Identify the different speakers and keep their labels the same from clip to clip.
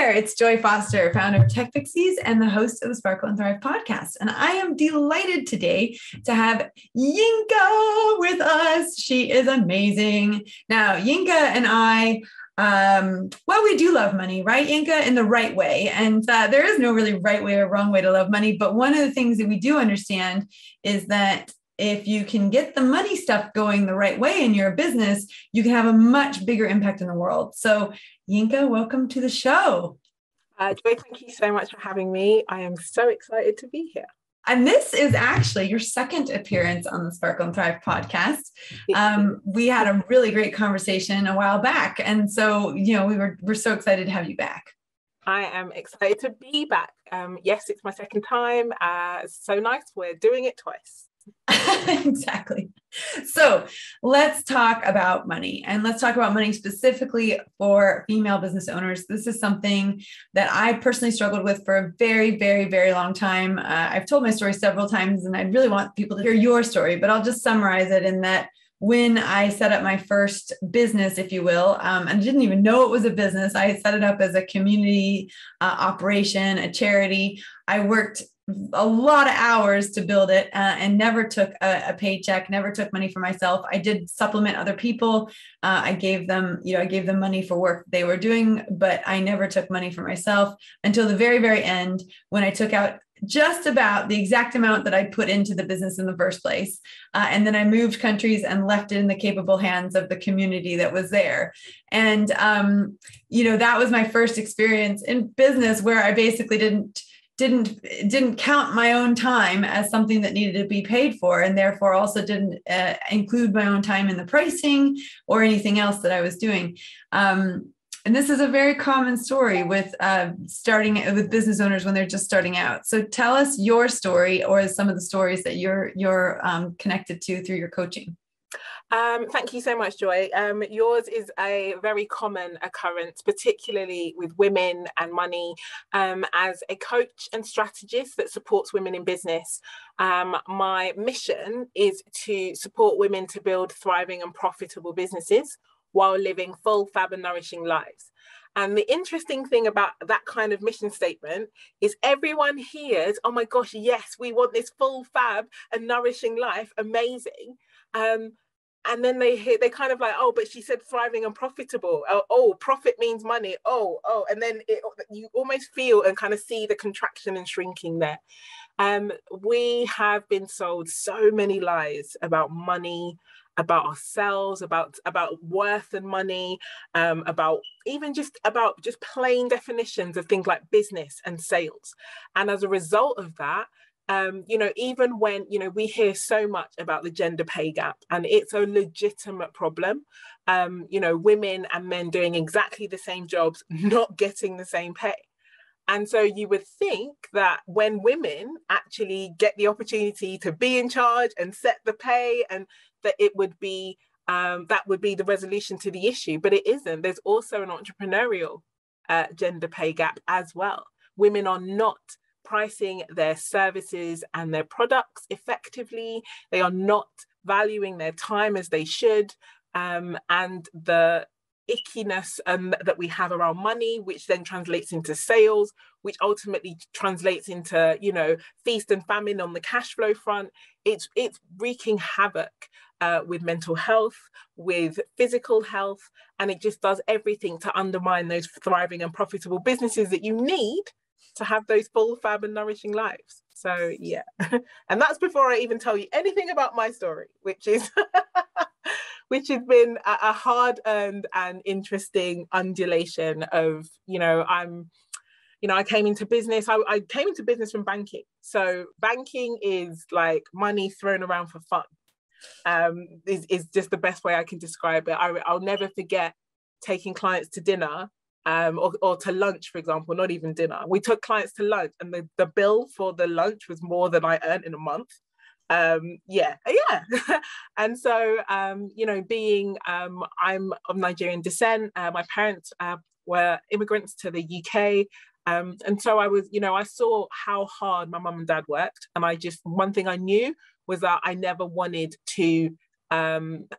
Speaker 1: there, it's Joy Foster, founder of Tech Pixies and the host of the Sparkle and Thrive podcast. And I am delighted today to have Yinka with us. She is amazing. Now, Yinka and I, we do love money, right, Yinka, in the right way. And there is no really right way or wrong way to love money. But one of the things that we do understand is that if you can get the money stuff going the right way in your business, you can have a much bigger impact in the world. So Yinka, welcome to the show.
Speaker 2: Joy, thank you so much for having me. I am so excited to be here.
Speaker 1: And this is actually your second appearance on the Sparkle and Thrive podcast. We had a really great conversation a while back. And so, we're so excited to have you back.
Speaker 2: I am excited to be back. Yes, it's my second time. So nice. We're doing it twice.
Speaker 1: Exactly. So let's talk about money, and let's talk about money specifically for female business owners. This is something that I personally struggled with for a very, very, very long time. I've told my story several times, and I really want people to hear your story, but I'll just summarize it in that when I set up my first business, if you will, and I didn't even know it was a business. I set it up as a community operation, a charity. I worked a lot of hours to build it and never took a paycheck, never took money for myself. I did supplement other people. I gave them money for work they were doing, but I never took money for myself until the very, very end, when I took out just about the exact amount that I put into the business in the first place. And then I moved countries and left it in the capable hands of the community that was there. And, that was my first experience in business, where I basically didn't count my own time as something that needed to be paid for, and therefore also didn't include my own time in the pricing or anything else that I was doing. And this is a very common story with starting with business owners when they're just starting out. So tell us your story, or some of the stories that you're connected to through your coaching.
Speaker 2: Thank you so much, Joy. Yours is a very common occurrence, particularly with women and money. As a coach and strategist that supports women in business, my mission is to support women to build thriving and profitable businesses while living full, fab, and nourishing lives. And the interesting thing about that kind of mission statement is everyone hears, oh my gosh, yes, we want this full, fab, and nourishing life, amazing. And then they kind of like, oh, but she said thriving and profitable. Oh, profit means money. Oh, and then you almost feel and kind of see the contraction and shrinking there. We have been sold so many lies about money, about ourselves, about worth and money, about just plain definitions of things like business and sales. And as a result of that, even when, we hear so much about the gender pay gap, and it's a legitimate problem, women and men doing exactly the same jobs, not getting the same pay. And so you would think that when women actually get the opportunity to be in charge and set the pay, and that it would be, that would be the resolution to the issue, but it isn't. There's also an entrepreneurial gender pay gap as well. Women are not pricing their services and their products effectively. They are not valuing their time as they should. And the ickiness that we have around money, which then translates into sales, which ultimately translates into, feast and famine on the cash flow front. It's wreaking havoc with mental health, with physical health, and it just does everything to undermine those thriving and profitable businesses that you need to have those full, fab, and nourishing lives. So yeah, and that's before I even tell you anything about my story, which is which has been a hard-earned and interesting undulation of, I came into business. I came into business from banking. So banking is like money thrown around for fun. Is just the best way I can describe it. I'll never forget taking clients to dinner. Or to lunch, for example, not even dinner. We took clients to lunch, and the bill for the lunch was more than I earned in a month. Yeah. And so, being, I'm of Nigerian descent. My parents were immigrants to the UK. And so I was, I saw how hard my mum and dad worked. And one thing I knew was that I never wanted to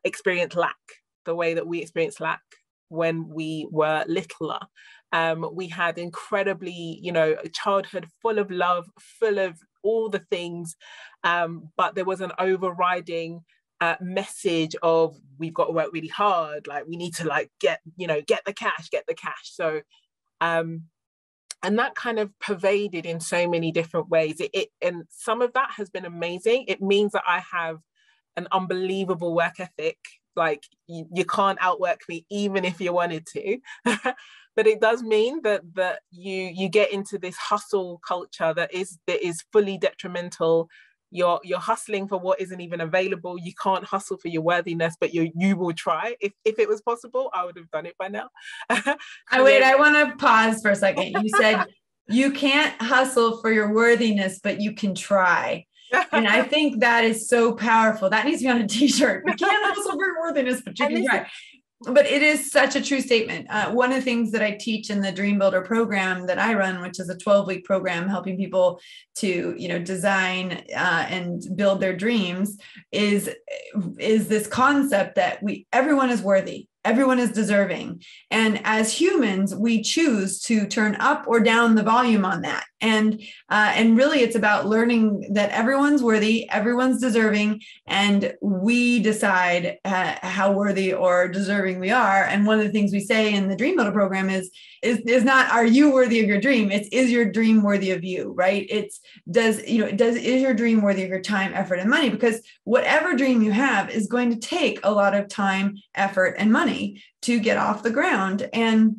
Speaker 2: experience lack the way that we experience lack when we were littler. We had incredibly, a childhood full of love, full of all the things, but there was an overriding message of we've got to work really hard, like we need to get the cash. So and that kind of pervaded in so many different ways. And some of that has been amazing. It means that I have an unbelievable work ethic. Like you can't outwork me even if you wanted to. But it does mean that you get into this hustle culture that is fully detrimental. You're hustling for what isn't even available. You can't hustle for your worthiness, but you will try. If it was possible, I would have done it by now.
Speaker 1: I want to pause for a second. You said you can't hustle for your worthiness, but you can try. And I think that is so powerful. That needs to be on a t-shirt. You can't hustle for your worthiness, but you can try. But it is such a true statement. One of the things that I teach in the Dream Builder program that I run, which is a 12-week program helping people to, design and build their dreams, is this concept that everyone is worthy. Everyone is deserving. And as humans, we choose to turn up or down the volume on that. And really it's about learning that everyone's worthy, everyone's deserving, and we decide how worthy or deserving we are. And one of the things we say in the Dream Builder program is not, are you worthy of your dream? It's, is your dream worthy of you, right? Is your dream worthy of your time, effort, and money? Because whatever dream you have is going to take a lot of time, effort, and money to get off the ground. And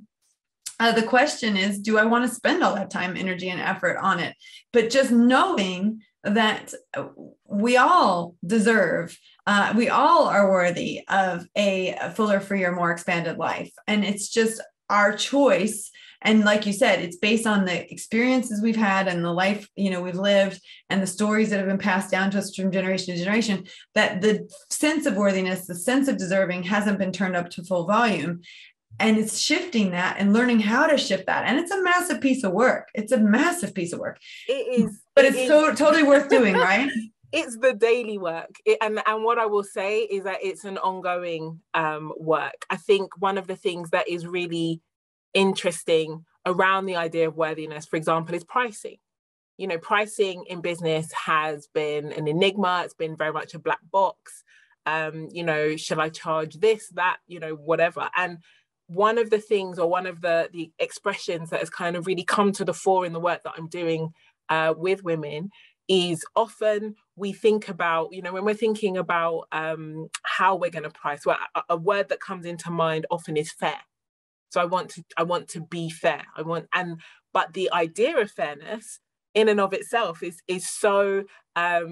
Speaker 1: the question is, do I want to spend all that time, energy, and effort on it? But just knowing that we all deserve, we all are worthy of a fuller, freer, more expanded life. And it's just our choice. And like you said, it's based on the experiences we've had and the life, we've lived, and the stories that have been passed down to us from generation to generation, that the sense of worthiness, the sense of deserving hasn't been turned up to full volume. And it's shifting that and learning how to shift that. And it's a massive piece of work. It's a massive piece of work.
Speaker 2: It is.
Speaker 1: But it's totally worth doing, right?
Speaker 2: It's the daily work. And what I will say is that it's an ongoing work. I think one of the things that is really interesting around the idea of worthiness, for example, is pricing. Pricing in business has been an enigma. It's been very much a black box. Should I charge this, that, whatever? And one of the things, or one of the expressions that has kind of really come to the fore in the work that I'm doing with women, is often we think about, when we're thinking about how we're going to price, well, a word that comes into mind often is fair. So I want to be fair. But the idea of fairness in and of itself is so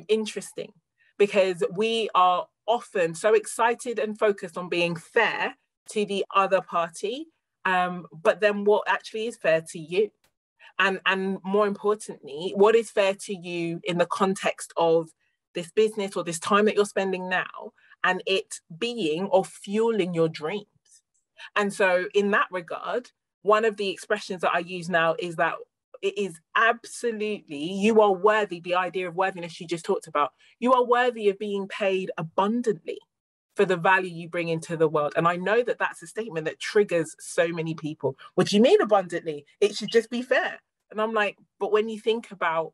Speaker 2: interesting, because we are often so excited and focused on being fair to the other party, but then what actually is fair to you? And more importantly, what is fair to you in the context of this business or this time that you're spending now, and it being or fueling your dreams? And so in that regard, one of the expressions that I use now is that it is absolutely, you are worthy, the idea of worthiness you just talked about, you are worthy of being paid abundantly for the value you bring into the world. And I know that that's a statement that triggers so many people. What do you mean abundantly? It should just be fair. And I'm like, but when you think about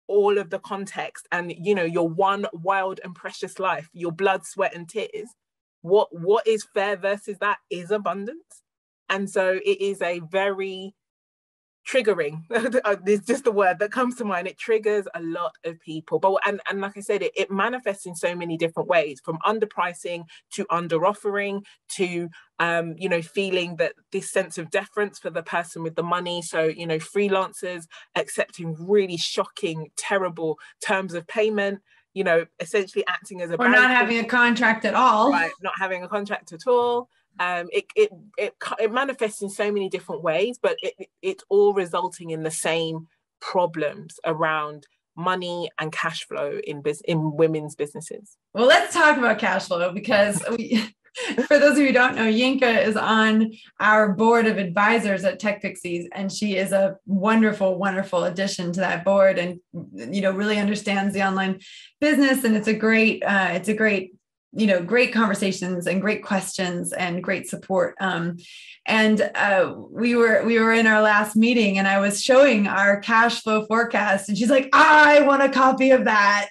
Speaker 2: all of the context and, your one wild and precious life, your blood, sweat, and tears, what is fair versus that is abundance. And so it is a very triggering, it's just the word that comes to mind. It triggers a lot of people. But and like I said, it manifests in so many different ways, from underpricing to under offering to feeling that this sense of deference for the person with the money. So freelancers accepting really shocking, terrible terms of payment, essentially acting as a
Speaker 1: or not having a contract at all.
Speaker 2: Right, not having a contract at all. It manifests in so many different ways, but it's all resulting in the same problems around money and cash flow in women's businesses.
Speaker 1: Well, let's talk about cash flow, because for those of you who don't know, Yinka is on our board of advisors at Tech Pixies, and she is a wonderful, wonderful addition to that board, and really understands the online business. And it's a great great conversations and great questions and great support. We were in our last meeting, and I was showing our cash flow forecast, and she's like, I want a copy of that.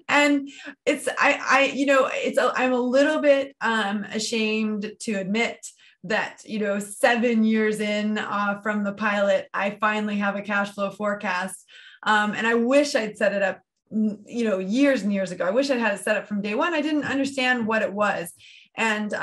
Speaker 1: And I'm a little bit ashamed to admit that, 7 years in from the pilot, I finally have a cash flow forecast. And I wish I'd set it up years and years ago. I wish I'd had it set up from day one. I didn't understand what it was. And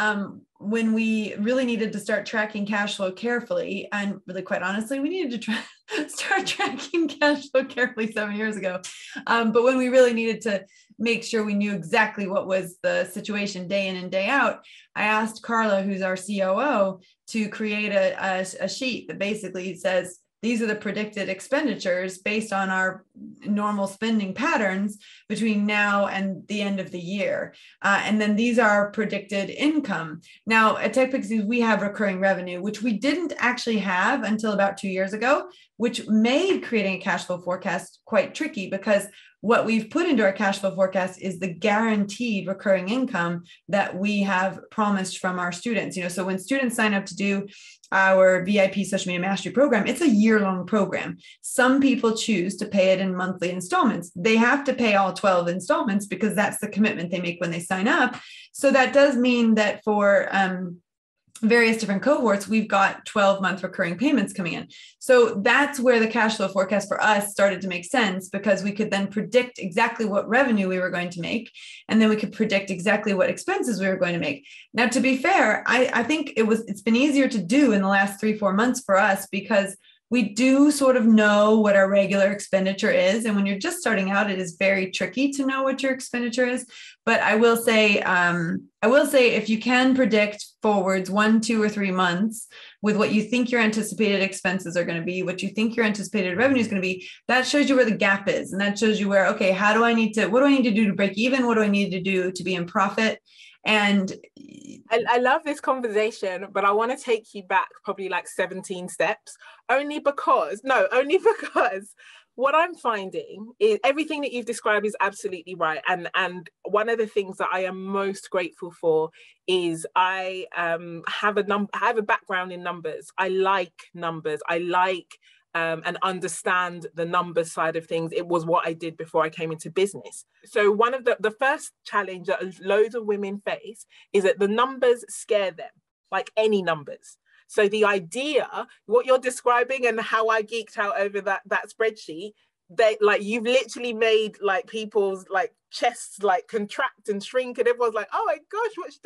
Speaker 1: when we really needed to start tracking cash flow carefully, and really quite honestly, we needed to start tracking cash flow carefully 7 years ago. But when we really needed to make sure we knew exactly what was the situation day in and day out, I asked Carla, who's our COO, to create a sheet that basically says, these are the predicted expenditures based on our normal spending patterns between now and the end of the year. And then these are predicted income. Now, at TechPixies, we have recurring revenue, which we didn't actually have until about 2 years ago, which made creating a cash flow forecast quite tricky, because what we've put into our cash flow forecast is the guaranteed recurring income that we have promised from our students. So when students sign up to do our VIP social media mastery program, it's a year-long program. Some people choose to pay it in monthly installments. They have to pay all 12 installments because that's the commitment they make when they sign up. So that does mean that for various different cohorts, we've got 12-month recurring payments coming in. So that's where the cash flow forecast for us started to make sense, because we could then predict exactly what revenue we were going to make. And then we could predict exactly what expenses we were going to make. Now, to be fair, I think it's been easier to do in the last 3-4 months for us, because we do sort of know what our regular expenditure is. And when you're just starting out, it is very tricky to know what your expenditure is. But I will say if you can predict forwards 1, 2, or 3 months with what you think your anticipated expenses are going to be, what you think your anticipated revenue is going to be, that shows you where the gap is. And that shows you where, okay, what do I need to do to break even? What do I need to do to be in profit? And
Speaker 2: I love this conversation, but I want to take you back probably like 17 steps, only because what I'm finding is everything that you've described is absolutely right. And one of the things that I am most grateful for is I have a background in numbers. I like numbers. I like and understand the numbers side of things. It was what I did before I came into business. So one of the first challenge that loads of women face is that the numbers scare them, like any numbers. So the idea, what you're describing and how I geeked out over that spreadsheet, you've literally made like people's like chests like contract and shrink, and everyone's like, oh my gosh, what's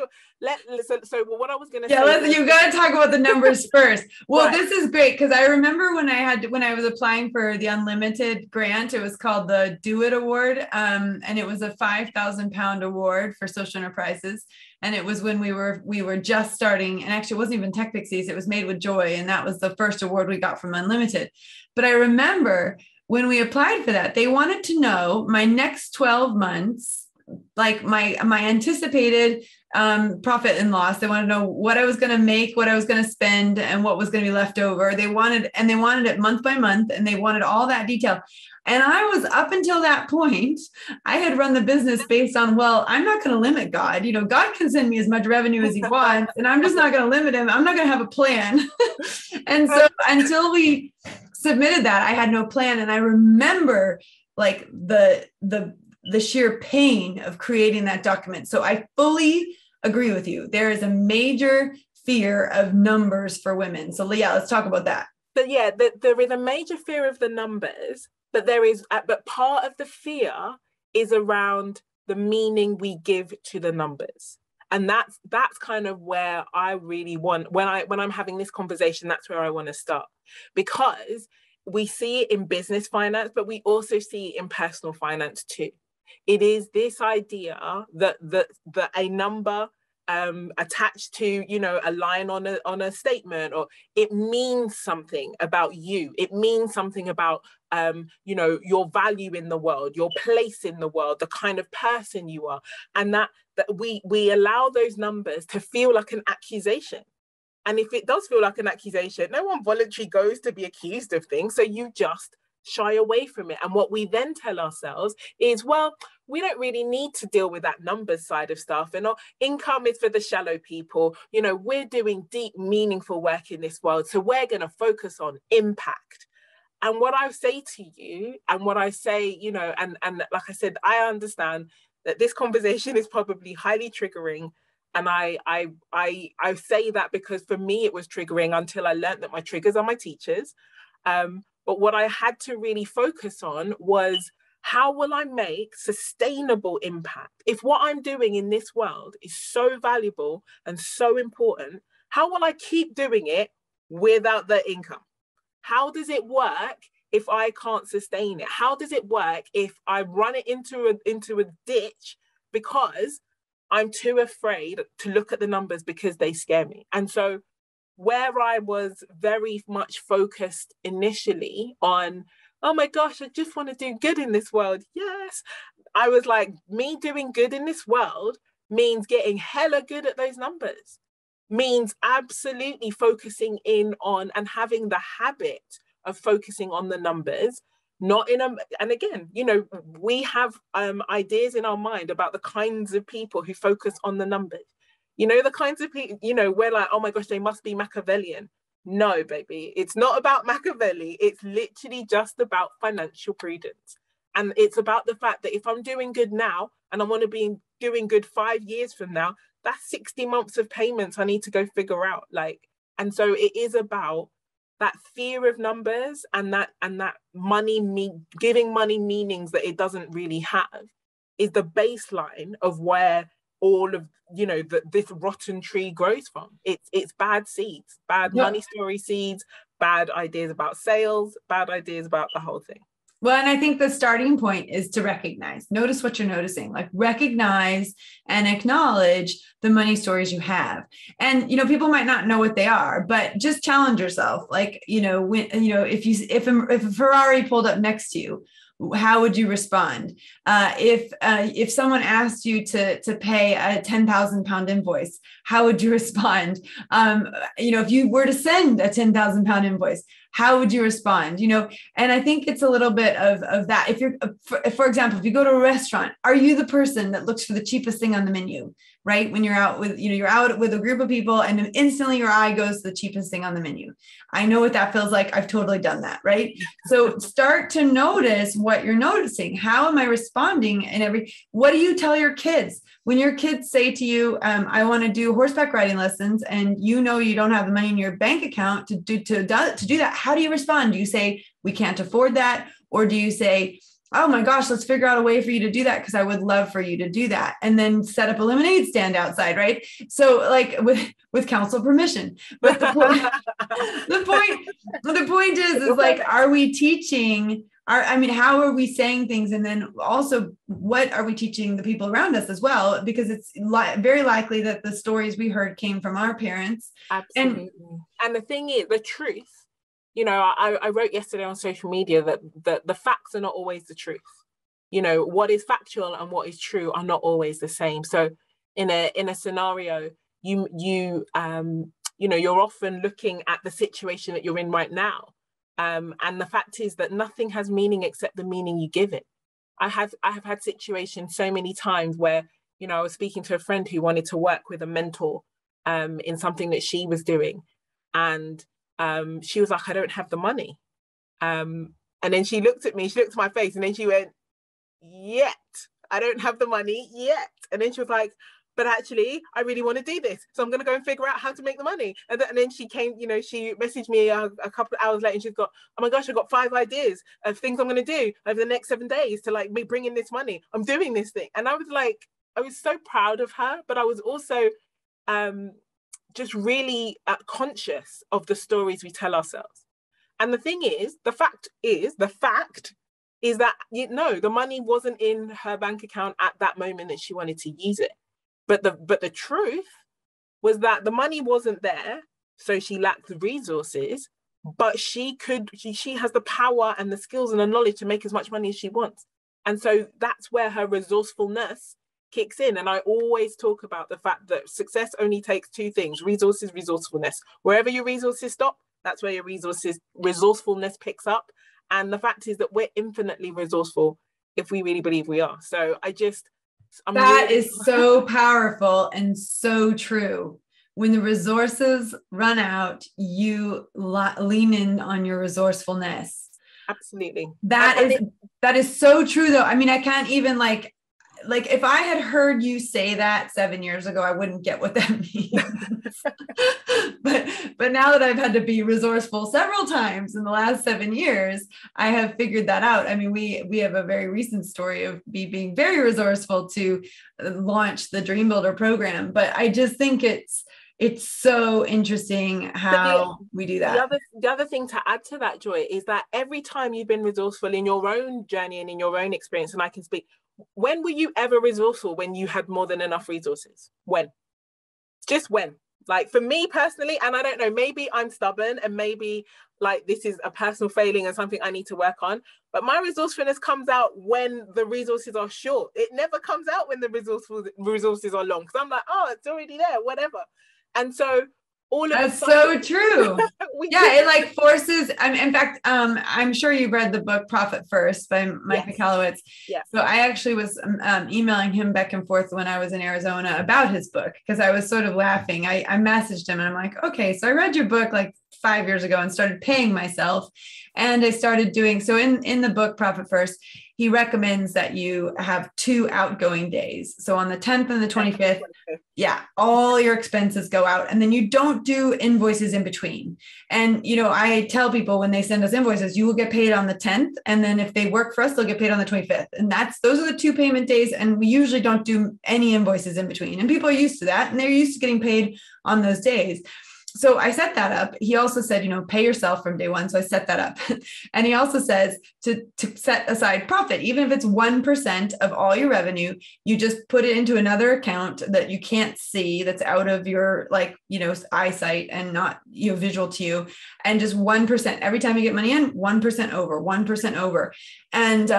Speaker 2: what I was going to say.
Speaker 1: You got to talk about the numbers first. Well,
Speaker 2: right.
Speaker 1: This is great, because I remember when I was applying for the unlimited grant, it was called the Do It Award, and it was a £5,000 award for social enterprises. And it was when we were just starting, and actually it wasn't even TechPixies, it was Made with Joy, and that was the first award we got from Unlimited. But I remember when we applied for that, they wanted to know my next 12 months, like my anticipated profit and loss. They wanted to know what I was going to make, what I was going to spend, and what was going to be left over. They wanted it month by month, and they wanted all that detail. And I was, up until that point, I had run the business based on, well, I'm not going to limit God. God can send me as much revenue as he wants, and I'm just not going to limit him. I'm not going to have a plan. And so until we submitted that, I had no plan. And I remember like the sheer pain of creating that document. So I fully agree with you. There is a major fear of numbers for women. So yeah, let's talk about that.
Speaker 2: But yeah, there is a major fear of the numbers, but but part of the fear is around the meaning we give to the numbers. And that's kind of where I really want, when I'm having this conversation, that's where I want to start, because we see it in business finance, but we also see it in personal finance too. It is this idea that a number attached to, a line on a statement, or it means something about you. It means something about, your value in the world, your place in the world, the kind of person you are. And that we allow those numbers to feel like an accusation. And if it does feel like an accusation, no one voluntarily goes to be accused of things. So you just shy away from it. And what we then tell ourselves is, well, we don't really need to deal with that numbers side of stuff. And income is for the shallow people. You know, we're doing deep, meaningful work in this world. So we're going to focus on impact. And what I say to you, and what I say, you know, and like I said, I understand that this conversation is probably highly triggering. And I say that because for me, it was triggering until I learned that my triggers are my teachers. But what I had to really focus on was, how will I make sustainable impact? If what I'm doing in this world is so valuable and so important, how will I keep doing it without the income? How does it work if I can't sustain it? How does it work if I run it into a ditch because I'm too afraid to look at the numbers because they scare me? And so where I was very much focused initially on, oh my gosh, I just want to do good in this world. Yes. I was like, me doing good in this world means getting hella good at those numbers, means absolutely focusing in on and having the habit of focusing on the numbers, not in a, and again, you know, we have ideas in our mind about the kinds of people who focus on the numbers. You know, the kinds of people, you know, we're like, oh my gosh, they must be Machiavellian. No, baby, it's not about Machiavelli. It's literally just about financial prudence. And it's about the fact that if I'm doing good now and I want to be doing good 5 years from now, that's 60 months of payments I need to go figure out. Like, and so it is about that fear of numbers and that money, giving money meanings that it doesn't really have, is the baseline of where all of, you know, this rotten tree grows from. It's bad seeds, bad money story seeds, bad ideas about sales, bad ideas about the whole thing.
Speaker 1: Well, and I think the starting point is to recognize, notice what you're noticing, like recognize and acknowledge the money stories you have. And, you know, people might not know what they are, but just challenge yourself. Like, you know, when, you know, if a Ferrari pulled up next to you, how would you respond? If someone asked you to pay a 10,000 pound invoice, how would you respond? You know, if you were to send a 10,000 pound invoice, how would you respond? You know, and I think it's a little bit of that. If you're, for example, if you go to a restaurant, are you the person that looks for the cheapest thing on the menu? Right? When you're out with, you know, you're out with a group of people and instantly your eye goes to the cheapest thing on the menu. I know what that feels like. I've totally done that. Right? So start to notice what you're noticing. How am I responding? And what do you tell your kids when your kids say to you, I want to do horseback riding lessons, and you know you don't have the money in your bank account to do that? How do you respond? Do you say, we can't afford that? Or do you say, oh my gosh, let's figure out a way for you to do that, because I would love for you to do that, and then set up a lemonade stand outside, right? So like with council permission. But the point is like, are we teaching? How are we saying things? And then also, what are we teaching the people around us as well? Because it's very likely that the stories we heard came from our parents.
Speaker 2: Absolutely. And the thing is, the truth, you know, I wrote yesterday on social media that the facts are not always the truth. You know, what is factual and what is true are not always the same. So in a scenario, you know, you're often looking at the situation that you're in right now. And the fact is that nothing has meaning except the meaning you give it. I have had situations so many times where, you know, I was speaking to a friend who wanted to work with a mentor in something that she was doing. And she was like, I don't have the money. And then she looked at me, she looked at my face, and then she went, yet, I don't have the money yet. And then she was like, but actually, I really want to do this. So I'm going to go and figure out how to make the money. And then she came, you know, she messaged me a couple of hours later, and she's got, oh my gosh, I've got 5 ideas of things I'm going to do over the next 7 days to like me bring in this money. I'm doing this thing. And I was like, I was so proud of her, but I was also just really conscious of the stories we tell ourselves. And the thing is, the fact is that, you know, the money wasn't in her bank account at that moment that she wanted to use it. But the truth was that the money wasn't there, so she lacked the resources, but she has the power and the skills and the knowledge to make as much money as she wants. And so that's where her resourcefulness kicks in. And I always talk about the fact that success only takes 2 things: resources, resourcefulness. Wherever your resources stop, that's where your resourcefulness picks up. And the fact is that we're infinitely resourceful if we really believe we are. So
Speaker 1: that is so powerful and so true. When the resources run out, you lean in on your resourcefulness.
Speaker 2: Absolutely.
Speaker 1: That is so true though. I mean, I can't even like if I had heard you say that 7 years ago, I wouldn't get what that means. but now that I've had to be resourceful several times in the last 7 years, I have figured that out. I mean, we have a very recent story of me being very resourceful to launch the Dream Builder program, but I just think it's so interesting how we do that.
Speaker 2: The other thing to add to that, Joy, is that every time you've been resourceful in your own journey and in your own experience, and I can speak, when were you ever resourceful when you had more than enough resources? When? Just when? Like for me personally, and I don't know, maybe I'm stubborn and maybe like this is a personal failing and something I need to work on, but my resourcefulness comes out when the resources are short. It never comes out when the resources are long, because I'm like, oh, it's already there, whatever. And so all of
Speaker 1: that's so true. It like forces. In fact, I'm sure you've read the book Profit First by Mike Michalowicz.
Speaker 2: Yes.
Speaker 1: So I actually was emailing him back and forth when I was in Arizona about his book, because I was sort of laughing. I messaged him and I'm like, okay, so I read your book like 5 years ago and started paying myself. And I started doing, so in the book Profit First, he recommends that you have 2 outgoing days. So on the 10th and the 25th, all your expenses go out, and then you don't do invoices in between. And, you know, I tell people when they send us invoices, you will get paid on the 10th. And then if they work for us, they'll get paid on the 25th. And those are the 2 payment days. And we usually don't do any invoices in between. And people are used to that. And they're used to getting paid on those days. So I set that up. He also said, you know, pay yourself from day one. So I set that up. And he also says to set aside profit, even if it's 1% of all your revenue, you just put it into another account that you can't see, that's out of your, like, you know, eyesight and not, you know, visual to you. And just 1%, every time you get money in, 1% over, 1% over. And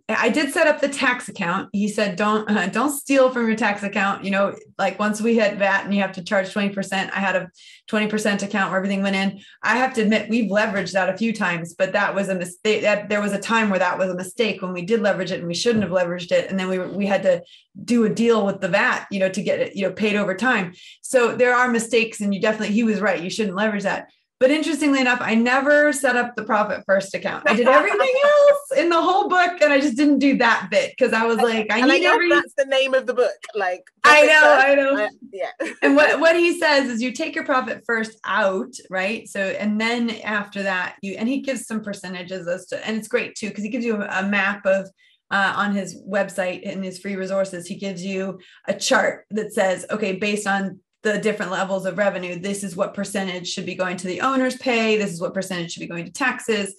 Speaker 1: I did set up the tax account. He said, don't steal from your tax account. You know, like once we hit VAT and you have to charge 20%, I had a 20% account where everything went in. I have to admit, we've leveraged that a few times, but that was a mistake. There was a time where that was a mistake when we did leverage it and we shouldn't have leveraged it. And then we had to do a deal with the VAT, you know, to get it, you know, paid over time. So there are mistakes, and he was right. You shouldn't leverage that. But interestingly enough, I never set up the Profit First account. I did everything else in the whole book, and I just didn't do that bit because I was like,
Speaker 2: that's the name of the book. Like,
Speaker 1: I know.
Speaker 2: Yeah.
Speaker 1: And what he says is you take your Profit First out, right? So, and then after that, and he gives some percentages and it's great too, because he gives you a map of, on his website in his free resources, he gives you a chart that says, okay, based on the different levels of revenue, this is what percentage should be going to the owner's pay. This is what percentage should be going to taxes.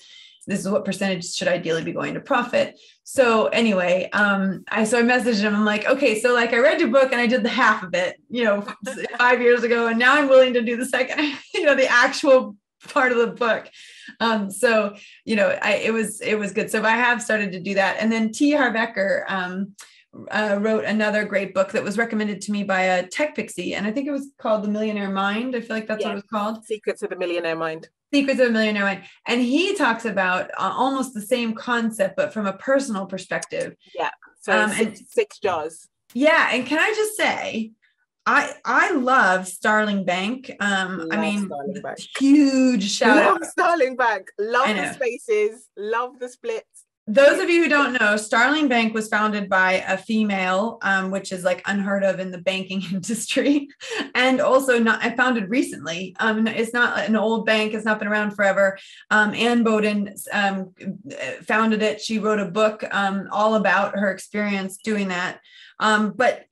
Speaker 1: This is what percentage should ideally be going to profit. So anyway, I messaged him. I'm like, okay, so like I read your book and I did the half of it, you know, 5 years ago. And now I'm willing to do the second, you know, the actual part of the book. So, you know, it was good. So I have started to do that. And then T. Harv Eker, wrote another great book that was recommended to me by a tech pixie. And I think it was called The Millionaire Mind. I feel like that's what it was called.
Speaker 2: Secrets of the Millionaire Mind.
Speaker 1: Secrets of a Millionaire Mind. And he talks about almost the same concept, but from a personal perspective.
Speaker 2: Yeah. So six jaws.
Speaker 1: Yeah. And can I just say, I love Starling Bank. Huge shout out.
Speaker 2: Love Starling Bank. Love the spaces. Love the splits.
Speaker 1: Those of you who don't know, Starling Bank was founded by a female, which is like unheard of in the banking industry, and also founded recently. It's not an old bank; it's not been around forever. Ann Bowden founded it. She wrote a book all about her experience doing that. But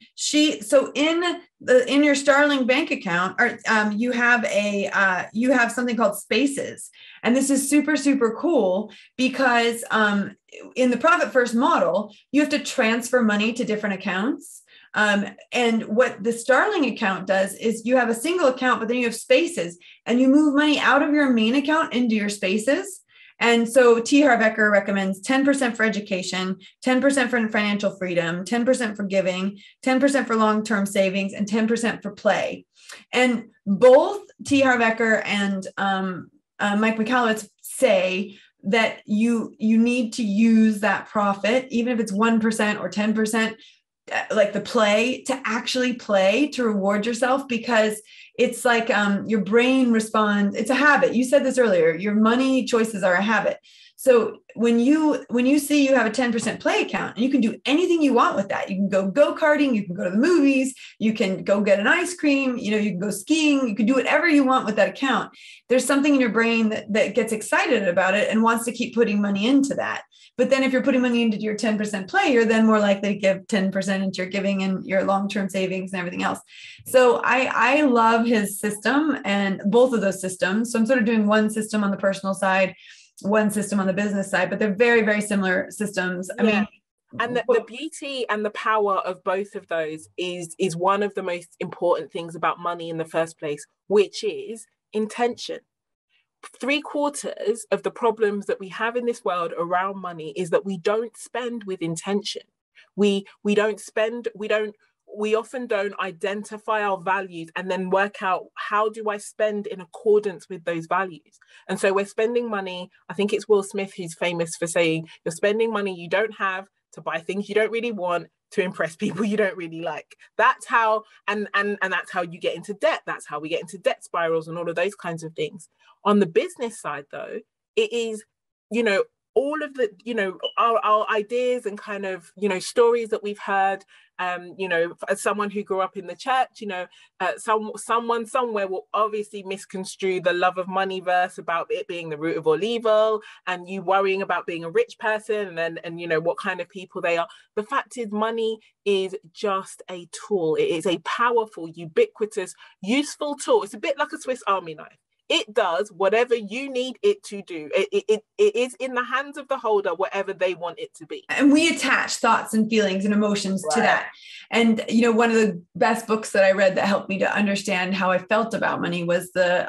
Speaker 1: in your Starling Bank account, you have something called Spaces. And this is super, super cool because in the Profit First model, you have to transfer money to different accounts. And what the Starling account does is you have a single account, but then you have Spaces, and you move money out of your main account into your Spaces. And so T. Harv Eker recommends 10% for education, 10% for financial freedom, 10% for giving, 10% for long-term savings, and 10% for play. And both T. Harv Eker and Mike Michalowicz say that you need to use that profit, even if it's 1% or 10%, like the play, to actually play, to reward yourself, because it's like your brain responds. It's a habit. You said this earlier, your money choices are a habit. So when you see you have a 10% play account, and you can do anything you want with that, you can go karting, you can go to the movies, you can go get an ice cream, you can go skiing, you can do whatever you want with that account. There's something in your brain that gets excited about it and wants to keep putting money into that. But then if you're putting money into your 10% play, you're then more likely to give 10% into your giving and your long-term savings and everything else. So I love his system, and both of those systems. So I'm sort of doing one system on the personal side, one system on the business side, but they're very, very similar systems. I mean,
Speaker 2: and the beauty and the power of both of those is one of the most important things about money in the first place, which is intention. 3/4 of the problems that we have in this world around money is that we don't spend with intention. We often don't identify our values and then work out, how do I spend in accordance with those values? And so we're spending money. I think it's Will Smith who's famous for saying, you're spending money you don't have to buy things you don't really want, to impress people you don't really like. That's how, and that's how you get into debt. That's how we get into debt spirals and all of those kinds of things. On the business side, though, it is, all of the, our ideas and kind of, stories that we've heard, as someone who grew up in the church, someone somewhere will obviously misconstrue the love of money verse about it being the root of all evil, and you worrying about being a rich person and what kind of people they are. The fact is, money is just a tool. It is a powerful, ubiquitous, useful tool. It's a bit like a Swiss Army knife. It does whatever you need it to do. It is in the hands of the holder, whatever they want it to be.
Speaker 1: And we attach thoughts and feelings and emotions to that. And, one of the best books that I read that helped me to understand how I felt about money was The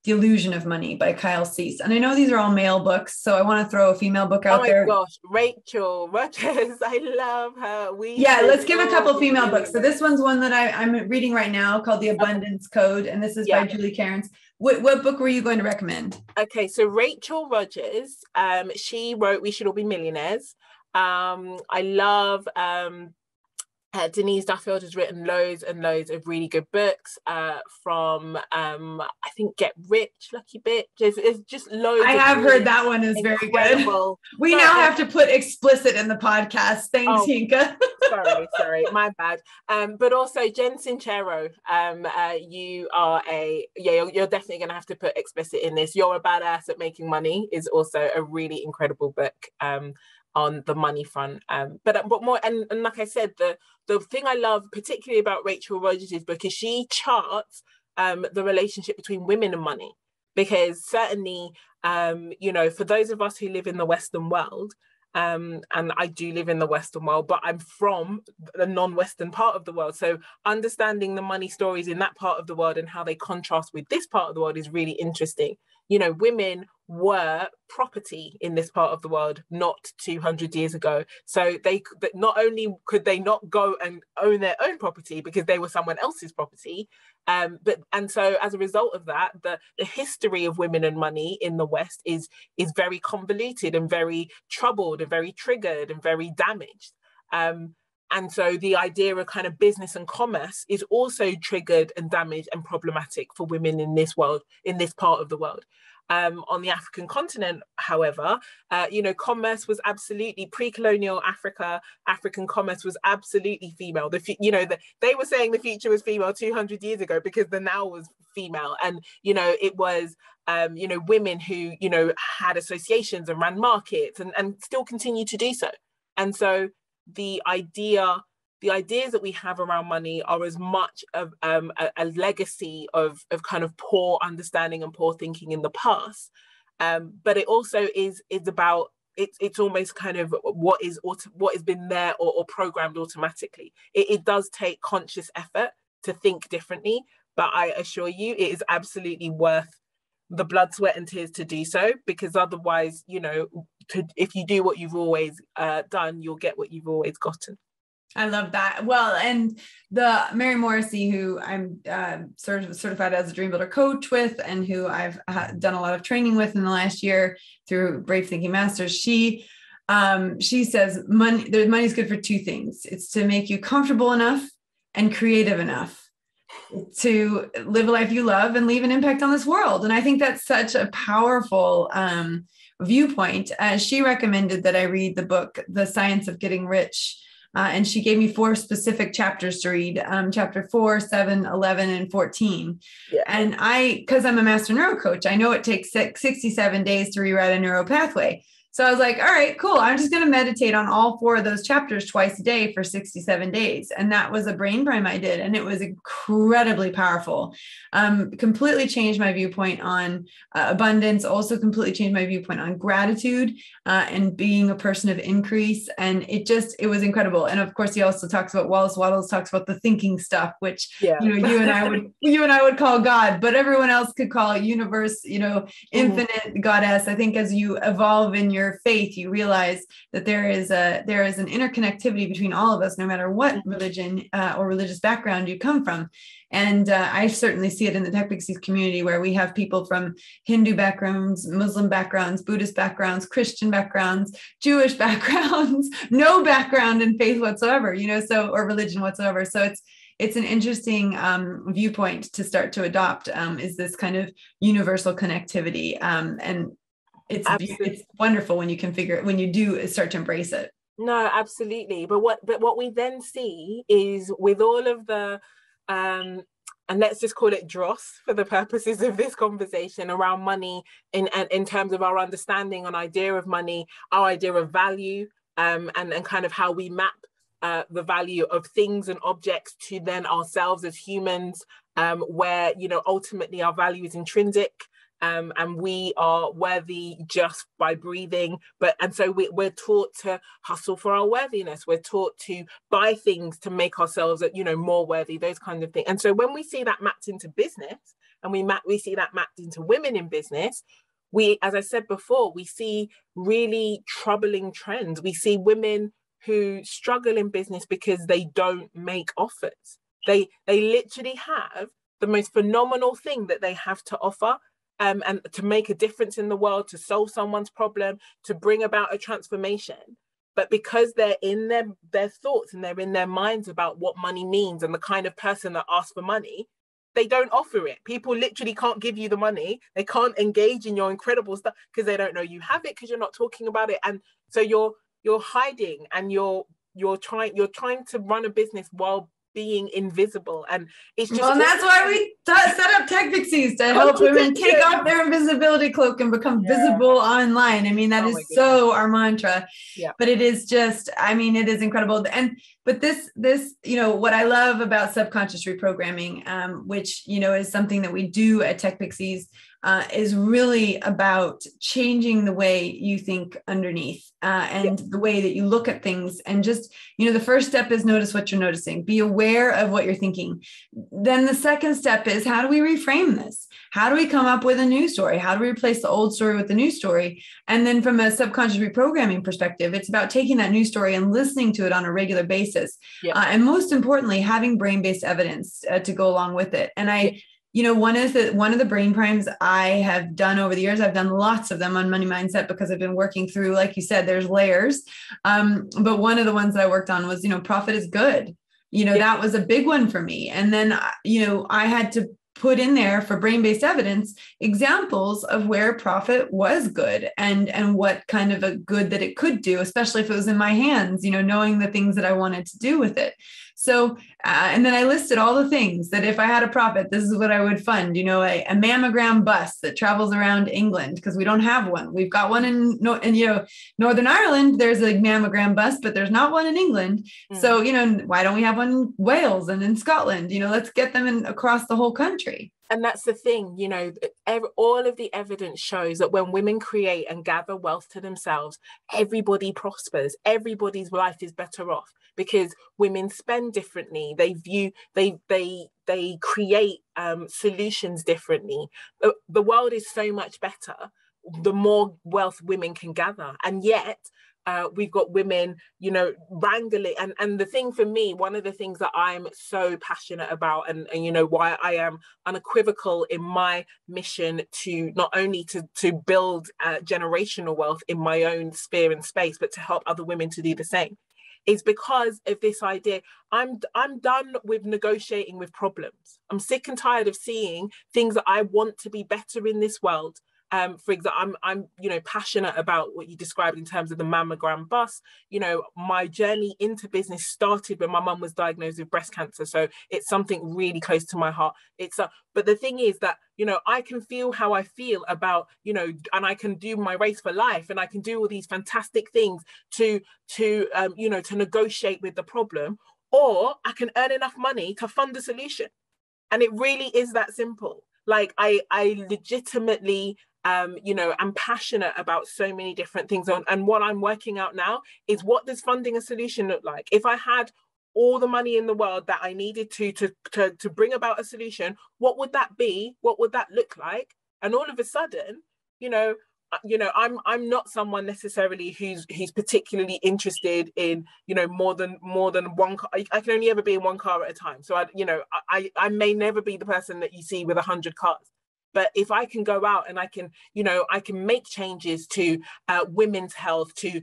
Speaker 1: Illusion of Money by Kyle Cease. And I know these are all male books, so I want to throw a female book out there.
Speaker 2: Oh my gosh, Rachel Rogers, I love her.
Speaker 1: Let's give a couple of female books. So this one's one that I'm reading right now called The Abundance Code, and this is by Julie Cairns. What book were you going to recommend?
Speaker 2: Okay, so Rachel Rogers, she wrote We Should All Be Millionaires. I love Denise Duffield has written loads and loads of really good books from I think Get Rich, Lucky Bitch. It's just loads.
Speaker 1: I have heard that one is very good. We now have to put explicit in the podcast. Thanks, Yinka.
Speaker 2: sorry, my bad. But also Jen Sincero, you are you're definitely gonna have to put explicit in this. You're a Badass at Making Money is also a really incredible book on the money front. But more, and like I said, the thing I love particularly about Rachel Rogers' book is she charts the relationship between women and money. Because certainly, for those of us who live in the Western world, and I do live in the Western world, but I'm from the non-Western part of the world. So understanding the money stories in that part of the world and how they contrast with this part of the world is really interesting. Women were property in this part of the world not 200 years ago. So they not only could they not go and own their own property because they were someone else's property, and so as a result of that, the history of women and money in the West is very convoluted and very troubled and very triggered and very damaged. And so the idea of kind of business and commerce is also triggered and damaged and problematic for women in this world, in this part of the world. On the African continent, however, commerce was absolutely pre-colonial African commerce was absolutely female. They were saying the future was female 200 years ago because the now was female. And, it was, women who, had associations and ran markets and still continue to do so. And so the ideas that we have around money are as much of a legacy of kind of poor understanding and poor thinking in the past, but it also is about it's almost kind of what has been there or programmed automatically. It does take conscious effort to think differently, but I assure you it is absolutely worth the blood, sweat and tears to do so, because otherwise, if you do what you've always done, you'll get what you've always gotten.
Speaker 1: I love that. Well, and the Mary Morrissey, who I'm certified as a dream builder coach with, and who I've done a lot of training with in the last year through Brave Thinking Masters, she says money's good for two things. It's to make you comfortable enough and creative enough to live a life you love and leave an impact on this world. And I think that's such a powerful viewpoint. She recommended that I read the book, The Science of Getting Rich. And she gave me 4 specific chapters to read, chapter 4, 7, 11, and 14. Yeah. And because I'm a master neuro coach, I know it takes 67 days to rewrite a neural pathway. So I was like, all right, cool. I'm just going to meditate on all 4 of those chapters twice a day for 67 days. And that was a brain prime I did. And it was incredibly powerful. Completely changed my viewpoint on abundance, also completely changed my viewpoint on gratitude and being a person of increase. And it was incredible. And of course, he also talks about, Wallace Wattles talks about the thinking stuff, which, you and I would call God, but everyone else could call it universe, infinite goddess. I think as you evolve in your faith, you realize that there is an interconnectivity between all of us, no matter what religion or religious background you come from. And I certainly see it in the Tech Pixies community, where we have people from Hindu backgrounds, Muslim backgrounds, Buddhist backgrounds, Christian backgrounds, Jewish backgrounds, no background in faith whatsoever, or religion whatsoever. So it's an interesting viewpoint to start to adopt, is this kind of universal connectivity. And it's wonderful when you do start to embrace it.
Speaker 2: No, absolutely. But what we then see is, with all of the and let's just call it dross for the purposes of this conversation around money, in terms of our understanding and idea of money, our idea of value, and kind of how we map the value of things and objects to then ourselves as humans, where ultimately our value is intrinsic. And we are worthy just by breathing. And so we're taught to hustle for our worthiness. We're taught to buy things to make ourselves, more worthy, those kinds of things. And so when we see that mapped into business, and we see that mapped into women in business, as I said before, we see really troubling trends. We see women who struggle in business because they don't make offers. They literally have the most phenomenal thing that they have to offer, and to make a difference in the world, to solve someone's problem, to bring about a transformation. But because they're in their thoughts and they're in their minds about what money means and the kind of person that asks for money, they don't offer it. People literally can't give you the money. They can't engage in your incredible stuff because they don't know you have it, because you're not talking about it. And so you're hiding, and you're trying to run a business while being invisible. And it's just,
Speaker 1: and that's why we set up Tech Pixies, to help women take off their invisibility cloak and become visible online. I mean, that is so our mantra. Yeah. But it is just, it is incredible. But this, what I love about subconscious reprogramming, which, is something that we do at Tech Pixies, is really about changing the way you think underneath, and the way that you look at things. And just, the first step is notice what you're noticing. Be aware of what you're thinking. Then the second step is, how do we reframe this? How do we come up with a new story? How do we replace the old story with the new story? And then from a subconscious reprogramming perspective, it's about taking that new story and listening to it on a regular basis. Yeah. And most importantly, having brain-based evidence to go along with it. And one of the brain primes I have done over the years, I've done lots of them on money mindset, because I've been working through, like you said, there's layers. But one of the ones that I worked on was, profit is good. That was a big one for me. And then, I had to put in there, for brain-based evidence, examples of where profit was good and what kind of a good that it could do, especially if it was in my hands, knowing the things that I wanted to do with it. So, and then I listed all the things that if I had a profit, this is what I would fund, a mammogram bus that travels around England, because we don't have one. We've got one in Northern Ireland. There's a mammogram bus, but there's not one in England. Mm. So, why don't we have one in Wales and in Scotland? Let's get them across the whole country.
Speaker 2: And that's the thing, all of the evidence shows that when women create and gather wealth to themselves, everybody prospers. Everybody's life is better off, because women spend differently. They create solutions differently. The world is so much better the more wealth women can gather. And yet, we've got women, you know, wrangling. And the thing for me, one of the things that I'm so passionate about, and you know, why I am unequivocal in my mission to not only to build generational wealth in my own sphere and space, but to help other women to do the same, is because of this idea. I'm done with negotiating with problems. I'm sick and tired of seeing things that I want to be better in this world. For example, I'm you know, passionate about what you described in terms of the mammogram bus. You know, my journey into business started when my mum was diagnosed with breast cancer, so it's something really close to my heart. But the thing is that, you know, I can feel how I feel about, you know, and I can do my race for life, and I can do all these fantastic things to you know, to negotiate with the problem, or I can earn enough money to fund the solution. And it really is that simple. Like I legitimately, you know, I'm passionate about so many different things. And what I'm working out now is, what does funding a solution look like? If I had all the money in the world that I needed to bring about a solution, what would that be? What would that look like? And all of a sudden, you know, I'm not someone necessarily who's particularly interested in, you know, more than one car. I can only ever be in one car at a time. So I may never be the person that you see with 100 cars. But if I can go out and I can make changes to women's health, to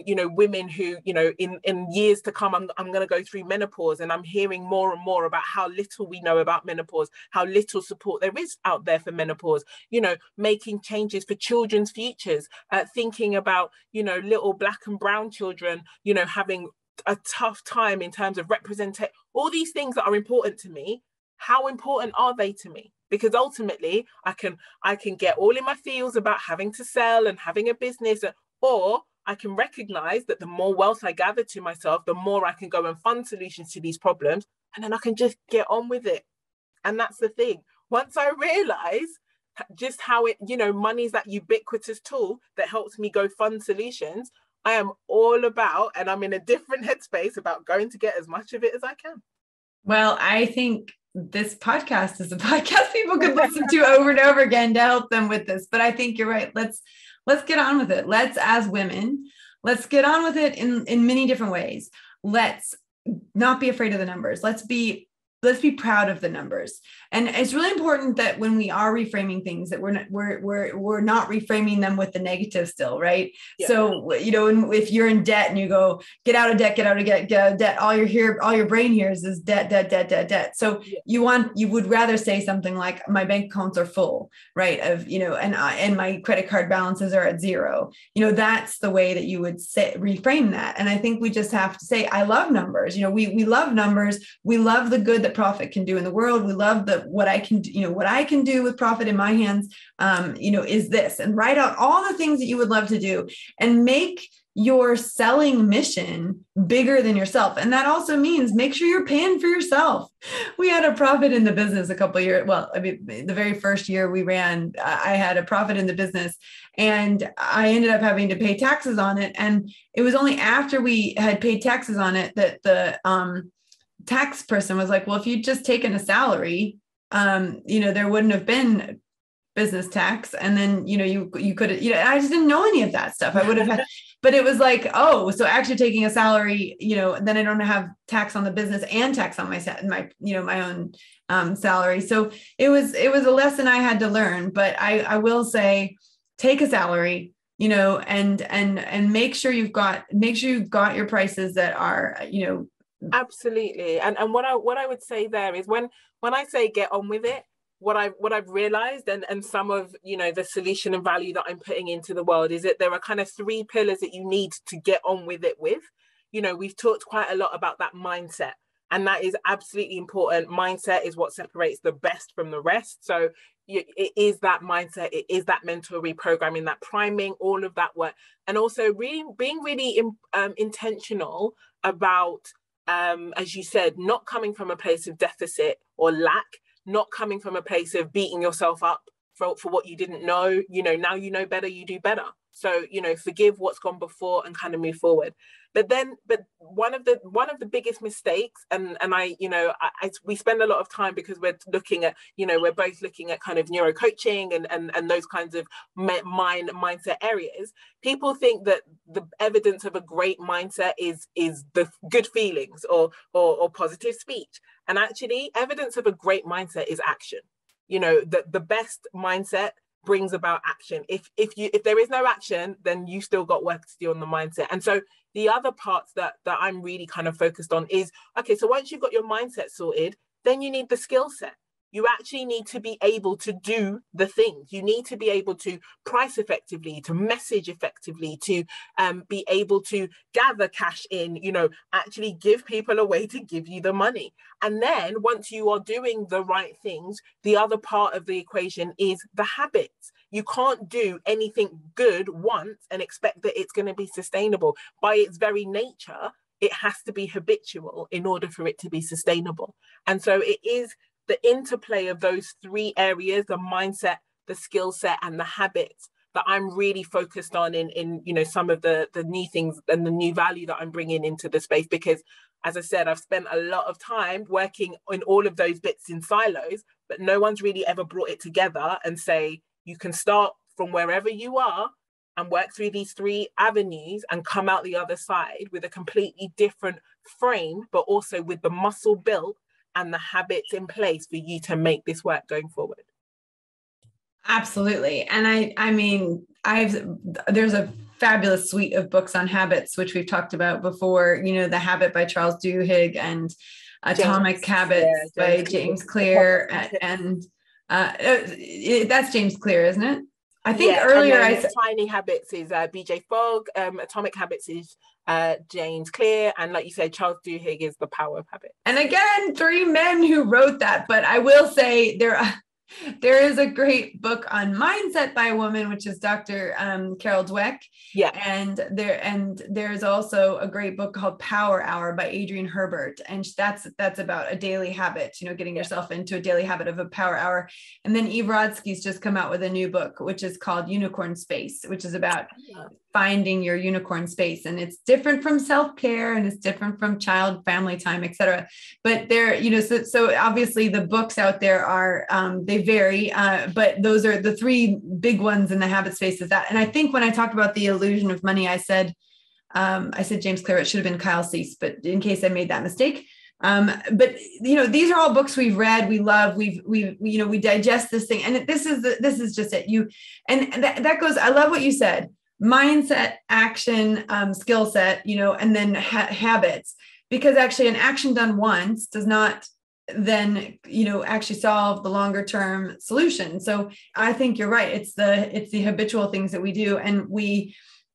Speaker 2: you know, women who, you know, in years to come, I'm going to go through menopause, and I'm hearing more and more about how little we know about menopause, how little support there is out there for menopause. You know, making changes for children's futures, thinking about, you know, little black and brown children, you know, having a tough time in terms of representation. All these things that are important to me. How important are they to me? Because ultimately, I can get all in my feels about having to sell and having a business, or I can recognize that the more wealth I gather to myself, the more I can go and fund solutions to these problems, and then I can just get on with it. And that's the thing. Once I realize just how it, you know, money is that ubiquitous tool that helps me go fund solutions, I am all about, and I'm in a different headspace about going to get as much of it as I can.
Speaker 1: Well, I think this podcast is a podcast people could listen to over and over again to help them with this. But I think you're right. Let's get on with it. Let's, as women, let's get on with it in many different ways. Let's not be afraid of the numbers. Let's be proud of the numbers. And it's really important that when we are reframing things, that we're not reframing them with the negative still, right? Yeah. So, you know, if you're in debt and you go, get out of debt, get out of debt, all your brain hears is debt. So yeah. You would rather say something like, my bank accounts are full, right? Of, you know, and my credit card balances are at zero. You know, that's the way that you would reframe that. And I think we just have to say, I love numbers. You know, we love numbers. We love the good that profit can do in the world. We love what I can do, you know, what I can do with profit in my hands, you know, is this, and write out all the things that you would love to do and make your selling mission bigger than yourself. And that also means make sure you're paying for yourself. We had a profit in the business a couple of years. Well, I mean, the very first year we ran, I had a profit in the business, and I ended up having to pay taxes on it. And it was only after we had paid taxes on it that the tax person was like, well, if you'd just taken a salary, you know, there wouldn't have been business tax. And then, you know, you could, you know, I just didn't know any of that stuff. I would have had, but it was like, oh, so actually taking a salary, you know, then I don't have tax on the business and tax on my you know, my own salary. So it was a lesson I had to learn, but I will say, take a salary, you know, and make sure you've got your prices that are, you know.
Speaker 2: Absolutely. And what I would say there is, when I say get on with it, what I've realized, and some of, you know, the solution and value that I'm putting into the world, is that there are kind of 3 pillars that you need to get on with it with. You know, we've talked quite a lot about that mindset, and that is absolutely important. Mindset is what separates the best from the rest. So it is that mindset, it is that mental reprogramming, that priming, all of that work, and also being really intentional about, as you said, not coming from a place of deficit or lack, not coming from a place of beating yourself up for what you didn't know. Now you know better, you do better. So, forgive what's gone before and kind of move forward. But one of the biggest mistakes, and we spend a lot of time, because we're looking at, we're both looking at kind of neuro coaching and those kinds of mindset areas. People think that the evidence of a great mindset is the good feelings or positive speech. And actually, evidence of a great mindset is action. The best mindset brings about action. If there is no action, then you still got work to do on the mindset. And so the other parts that I'm really kind of focused on is, okay, so once you've got your mindset sorted, then you need the skill set. You actually need to be able to do the things. You need to be able to price effectively, to message effectively, to be able to gather cash in, actually give people a way to give you the money. And then once you are doing the right things, the other part of the equation is the habits. You can't do anything good once and expect that it's going to be sustainable. By its very nature, it has to be habitual in order for it to be sustainable. And so it is the interplay of those three areas, the mindset, the skill set, and the habits, that I'm really focused on in some of the new things and the new value that I'm bringing into the space. Because, as I said, I've spent a lot of time working on all of those bits in silos, but no one's really ever brought it together and say, you can start from wherever you are and work through these three avenues and come out the other side with a completely different frame, but also with the muscle built and the habits in place for you to make this work going forward.
Speaker 1: Absolutely. And I mean, there's a fabulous suite of books on habits, which we've talked about before, The Habit by Charles Duhigg and Atomic Habits by James Clear. And that's James Clear, isn't it? I think earlier I said
Speaker 2: Tiny Habits is BJ Fogg, Atomic Habits is James Clear, and like you said, Charles Duhigg is The Power of Habit.
Speaker 1: And again, three men who wrote that. But I will say there is a great book on mindset by a woman, which is Dr. Carol Dweck.
Speaker 2: Yeah.
Speaker 1: And there's also a great book called Power Hour by Adrienne Herbert. And that's about a daily habit, getting yourself into a daily habit of a power hour. And then Eve Rodsky's just come out with a new book, which is called Unicorn Space, which is about finding your unicorn space. And it's different from self-care, and it's different from child family time, et cetera. But so obviously the books out there are, they vary, but those are the three big ones in the habit space. Is that, and I think when I talked about the illusion of money, I said James Clear, it should have been Kyle Cease, but in case I made that mistake. But these are all books we've read, we love, we digest this thing, and this is just it. That goes. I love what you said: mindset, action, skill set, and then habits. Because actually, an action done once does not then actually solve the longer term solution. So I think you're right. It's the habitual things that we do, and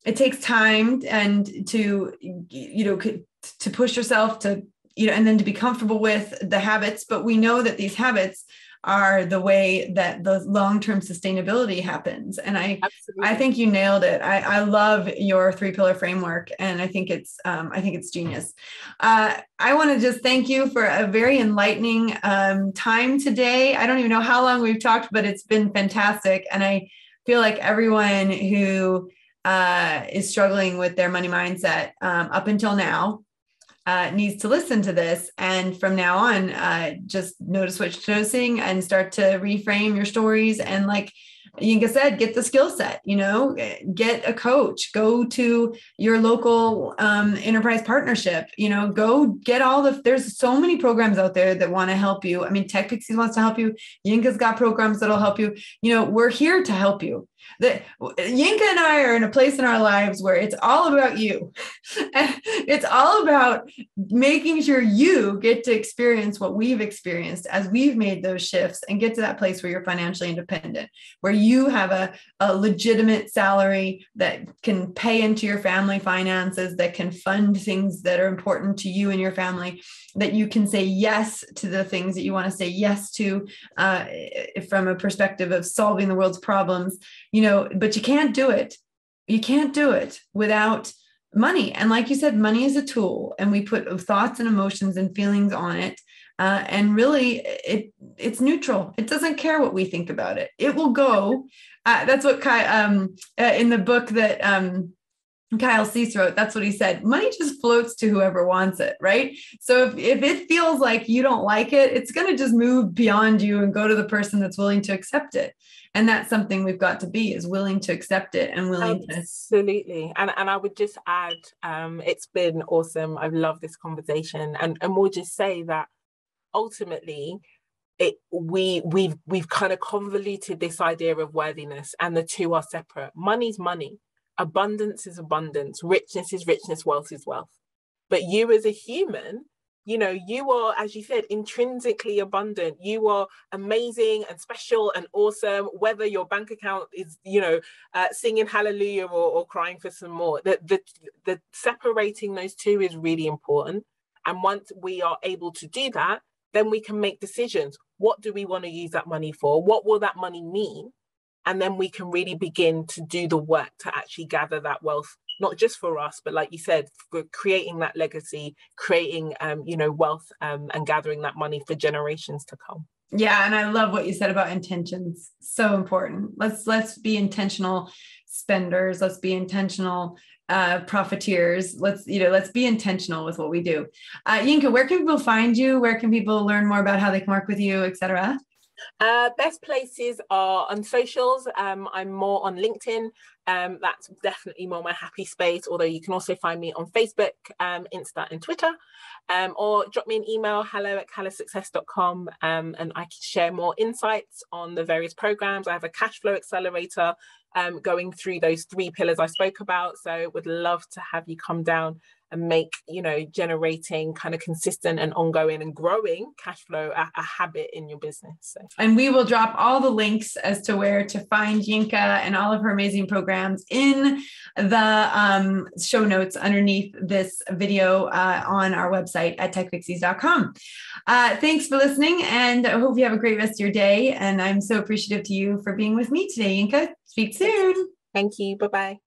Speaker 1: it takes time and to push yourself to and then to be comfortable with the habits. But we know that these habits are the way that the long-term sustainability happens. And I think you nailed it. I love your 3-pillar framework, and I think it's genius. I want to just thank you for a very enlightening time today. I don't even know how long we've talked, but it's been fantastic. And I feel like everyone who is struggling with their money mindset up until now needs to listen to this. And from now on, just notice what you're noticing and start to reframe your stories. And like Yinka said, get the skill set, get a coach, go to your local enterprise partnership, go get there's so many programs out there that want to help you. I mean, Tech Pixies wants to help you. Yinka's got programs that'll help you. We're here to help you. Yinka and I are in a place in our lives where it's all about you. And it's all about making sure you get to experience what we've experienced as we've made those shifts and get to that place where you're financially independent, where you have a legitimate salary that can pay into your family finances, that can fund things that are important to you and your family, that you can say yes to the things that you want to say yes to from a perspective of solving the world's problems. But you can't do it. You can't do it without money. And like you said, money is a tool, and we put thoughts and emotions and feelings on it. And really, it's neutral. It doesn't care what we think about it. It will go. That's what in the book that Kyle Cease wrote, that's what he said. Money just floats to whoever wants it, right? So if it feels like you don't like it, it's going to just move beyond you and go to the person that's willing to accept it. And that's something we've got to be, is willing to accept it and willing to.
Speaker 2: Absolutely. And I would just add, it's been awesome. I've loved this conversation. And we'll just say that ultimately, we've kind of convoluted this idea of worthiness, and the two are separate. Money's money. Abundance is abundance, richness is richness, wealth is wealth. But you as a human, you are, as you said, intrinsically abundant. You are amazing and special and awesome, whether your bank account is, singing hallelujah or crying for some more. The separating those two is really important. And once we are able to do that, then we can make decisions. What do we want to use that money for? What will that money mean? And then we can really begin to do the work to actually gather that wealth, not just for us, but like you said, for creating that legacy, creating, wealth and gathering that money for generations to come.
Speaker 1: Yeah. And I love what you said about intentions. So important. Let's be intentional spenders. Let's be intentional profiteers. Let's be intentional with what we do. Yinka, where can people find you? Where can people learn more about how they can work with you, et cetera?
Speaker 2: Best places are on socials. I'm more on LinkedIn. That's definitely more my happy space, although you can also find me on Facebook, Insta and Twitter, or drop me an email, hello@callasuccess.com, and I can share more insights on the various programs. I have a cash flow accelerator going through those 3 pillars I spoke about. So would love to have you come down and make, generating kind of consistent and ongoing and growing cash flow a habit in your business. So. And
Speaker 1: we will drop all the links as to where to find Yinka and all of her amazing programs in the show notes underneath this video on our website at techpixies.com. Thanks for listening, and I hope you have a great rest of your day. And I'm so appreciative to you for being with me today, Yinka. Speak soon.
Speaker 2: Thank you. Bye-bye.